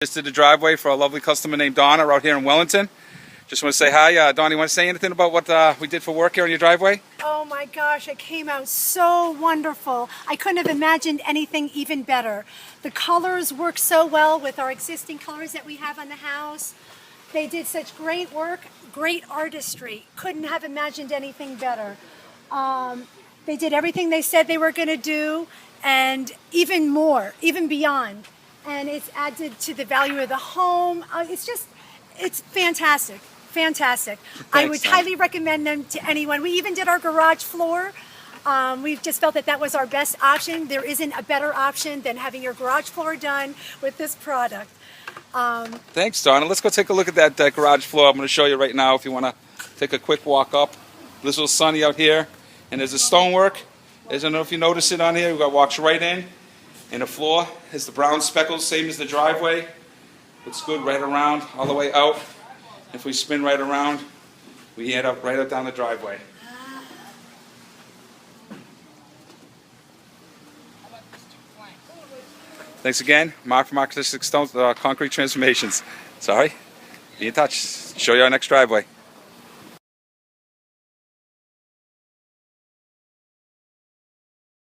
Just did the driveway for a lovely customer named Donna out here in Wellington. Just want to say hi. Donna, you want to say anything about what we did for work here on your driveway? Oh my gosh, it came out so wonderful. I couldn't have imagined anything even better. The colors work so well with our existing colors that we have on the house. They did such great work, great artistry. Couldn't have imagined anything better. They did everything they said they were going to do, and even more, even beyond. And it's added to the value of the home. It's fantastic. Fantastic. Thanks, I would highly recommend them to anyone. We even did our garage floor. We've just felt that that was our best option. There isn't a better option than having your garage floor done with this product. Thanks, Donna. Let's go take a look at that garage floor. I'm going to show you right now if you want to take a quick walk up. It's a little sunny out here. And there's the stonework. I don't know if you notice it on here. We've got walks right in. And the floor has the brown speckles, same as the driveway. Looks good right around, all the way out. If we spin right around, we end up right up down the driveway. Thanks again, Mark from Artistic Stone Concrete Transformations. Sorry, be in touch. Show you our next driveway.